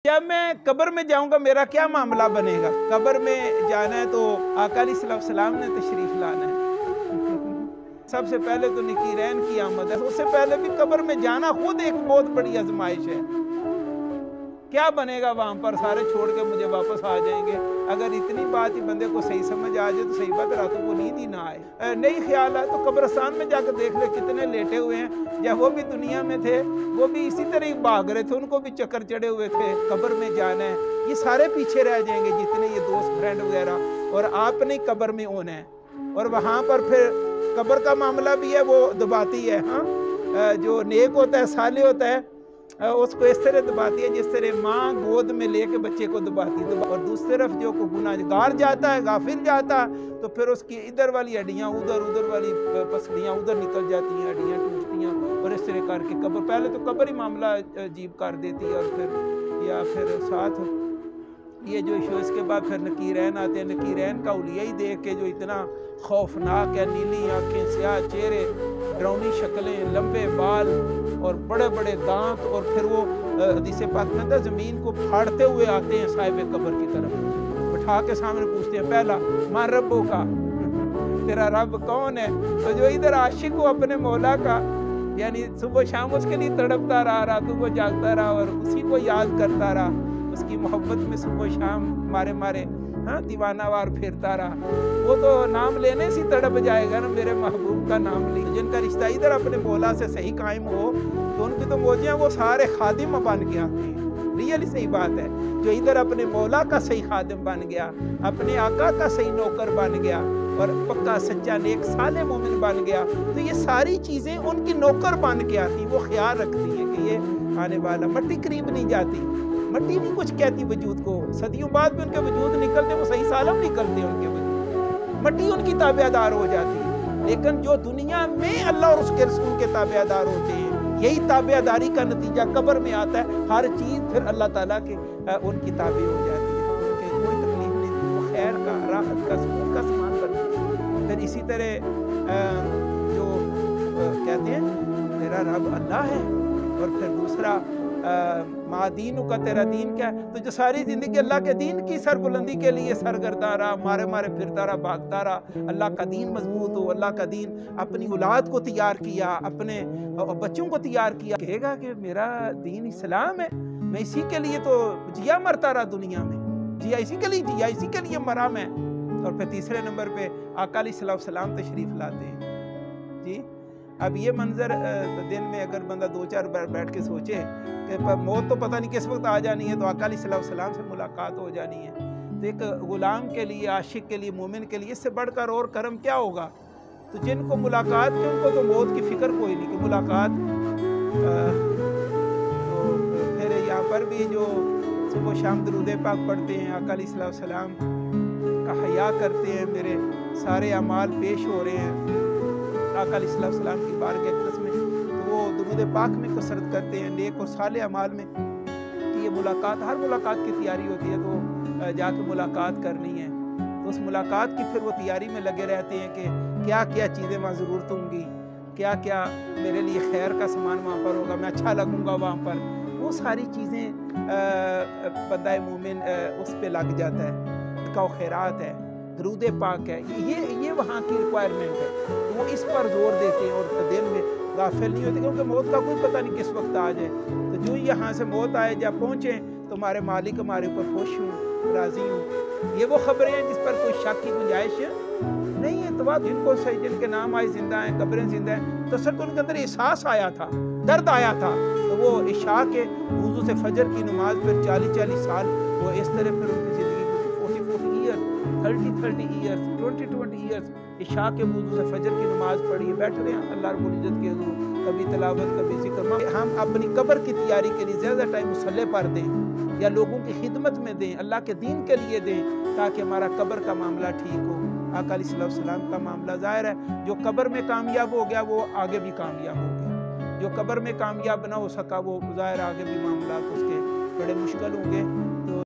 जब मैं कब्र में जाऊंगा मेरा क्या मामला बनेगा? कब्र में जाना है तो आका अलैहिस्सलाम ने तशरीफ लाना है। सबसे पहले तो नकीरैन की आमद है। उससे पहले भी कब्र में जाना खुद एक बहुत बड़ी आजमाइश है। क्या बनेगा वहां पर? सारे छोड़ के मुझे वापस आ जाएंगे। अगर इतनी बात ही बंदे को सही समझ आ जाए तो सही बात, रातों को नींद ही ना आए। नहीं ख्याल है तो कब्रिस्तान में जाकर देख ले कितने लेटे हुए हैं। जब वो भी दुनिया में थे वो भी इसी तरह ही भाग रहे थे, उनको भी चक्कर चढ़े हुए थे। कब्र में जाना है, ये सारे पीछे रह जाएंगे जितने ये दोस्त फ्रेंड वगैरह, और आपने कब्र में होना है। और वहाँ पर फिर कब्र का मामला भी है, वो दबाती है। हाँ, जो नेक होता है, साले होता है, उसको इस तरह दबाती है जिस तरह माँ गोद में लेके बच्चे को दबाती है। और दूसरी तरफ जो गुनाहगार जाता है, गाफिल जाता है, तो फिर उसकी इधर वाली हड्डियाँ उधर, उधर वाली पसलियाँ उधर निकल जाती हैं, हड्डियाँ टूटती हैं। और इस तरह करके कब्र, पहले तो कब्र ही मामला अजीब कर देती है। और फिर साथ ये जो शो, इसके बाद फिर नकीरैन आते हैं। नकीरैन का हुलिया ही देख के जो इतना खौफनाक है, नीली आंखें, स्याह चेहरे, डरावनी शक्लें, लंबे बाल और बड़े बड़े दांत। और फिर वो हदीस पाक में था, ज़मीन को फाड़ते हुए आते हैं साहिब कब्र की तरफ, बिठा के सामने पूछते हैं, पहला मां रब्बो का, तेरा रब कौन है? तो जो इधर आशिक हो अपने मौला का, यानी सुबह शाम उसके लिए तड़पता रहा, रातों को जागता रहा और उसी को याद करता रहा, उसकी मोहब्बत में सुबह शाम मारे मारे हाँ दीवानावार फिरता रहा, वो तो नाम लेने से तड़प जाएगा ना, मेरे महबूब का नाम ले। जिनका रिश्ता इधर अपने मौला से सही कायम हो तो उनकी तो मौजियाँ वो सारे खादिम बन के आते हैं। रियली सही बात है। जो इधर अपने मौला का सही खादिम बन गया, अपने आका का सही नौकर बन गया और पक्का सच्चा नेक साले मोमिन बन गया, तो ये सारी चीज़ें उनकी नौकर बन के आती। वो ख्याल रखती है कि ये आने वाला, मट्टी करीब नहीं जाती, मट्टी नहीं कुछ कहती वजूद को। सदियों बाद भी उनके वजूद निकलते, वो सही सालम निकलते हैं उनके वजूद, मट्टी उनकी ताबेदार हो जाती है। लेकिन जो दुनिया में अल्लाह और उसके रसूल के ताबेदार होते हैं, यही ताबेदारी का नतीजा कब्र में आता है। हर चीज़ फिर अल्लाह ताला के उनकी ताबे हो जाती है, उनके कोई तकलीफ नहीं, वो खैर का, राहत का, सुकून का सामान बनती है। फिर इसी तरह जो कहते हैं तेरा रब अल्लाह है, और फिर दूसरा माँ दीन का, तेरा दीन क्या है? तो जो सारी ज़िंदगी अल्लाह के दीन की सरबुलंदी के लिए सरगर्दा रहा, मारे मारे फिरता रहा, भागता रहा, अल्लाह का दीन मजबूत हो, अल्लाह का दीन, अपनी औलाद को तैयार किया, अपने बच्चों को तैयार किया, कहेगा कि मेरा दीन इस्लाम है, मैं इसी के लिए तो जिया मरता रहा दुनिया में, जिया इसी के लिए, जिया इसी के लिए मरा मैं। और फिर तीसरे नंबर पे आका अलैहिस्सलाम तशरीफ़ लाते हैं जी। अब ये मंजर दिन में अगर बंदा 2-4 बार बैठ के सोचे कि मौत तो पता नहीं किस वक्त आ जानी है, तो आका अलैहिस्सलाम से मुलाकात हो जानी है, तो एक गुलाम के लिए, आशिक के लिए, मोमिन के लिए इससे बढ़कर और करम क्या होगा? तो जिनको मुलाकात की उनको तो मौत की फ़िक्र कोई नहीं कि मुलाकात। तो फिर यहाँ पर भी जो सुबह शाम दरूद पाक पढ़ते हैं, आका अलैहिस्सलाम का हया करते हैं, मेरे सारे अमाल पेश हो रहे हैं आका अलैहिस्सलाम की बारगाह अक़दस में, तो वो दुरूद पाक में कसरत करते हैं नेक और साले अमाल में कि ये मुलाकात, हर मुलाकात की तैयारी होती है, तो जाके मुलाकात करनी है। तो उस मुलाकात की फिर वो तैयारी में लगे रहते हैं कि क्या क्या चीज़ें वहाँ ज़रूरत होंगी, क्या क्या मेरे लिए खैर का सामान वहाँ पर होगा, मैं अच्छा लगूँगा वहाँ पर। वो सारी चीज़ें बंदा मोमिन उस पर लग जाता है। का खैरात है, दरूद पाक है, ये वहाँ की रिक्वायरमेंट है, तो वो इस पर जोर देते हैं और दिल में गाफिल नहीं होते, क्योंकि मौत का कोई पता नहीं किस वक्त आ जाए। तो जो यहाँ से मौत आए, जब पहुँचे तो हमारे मालिक हमारे ऊपर खुश हूँ, राज़ी हूँ, ये वो खबरें हैं जिस पर कोई शक की गुंजाइश नहीं है। तो जिनको सही, जिनके नाम आए जिंदा हैं, कब्रें जिंदा हैं, तो सर तो उनके अंदर एहसास आया था, दर्द आया था, तो वो इशा के वुज़ू से फजर की नमाज फिर 40-40 साल वो इस तरह फिर उनकी ज़िंदगी 40 ईयर्स, 30 ईयर्स, 20 ईयर्स इशा के वुज़ू से फजर की नमाज पढ़ी, बैठ रहे हैं अल्लाह रब्बुल इज़्ज़त के हुज़ूर, कभी तिलावत, कभी ज़िक्र। हम अपनी कब्र की तैयारी के लिए ज़्यादा टाइम मुसल्ले पर दें या लोगों की खिदमत में दें, अल्लाह के दीन के लिए दें, ताकि हमारा कब्र का मामला ठीक हो। आका अलैहिस्सलाम का मामला ज़ाहिर है, जो कब्र में कामयाब हो गया वो आगे भी कामयाब हो गया, जो कब्र में कामयाब ना हो सका वो ज़ाहिर आगे भी मामला उसके बड़े मुश्किल होंगे।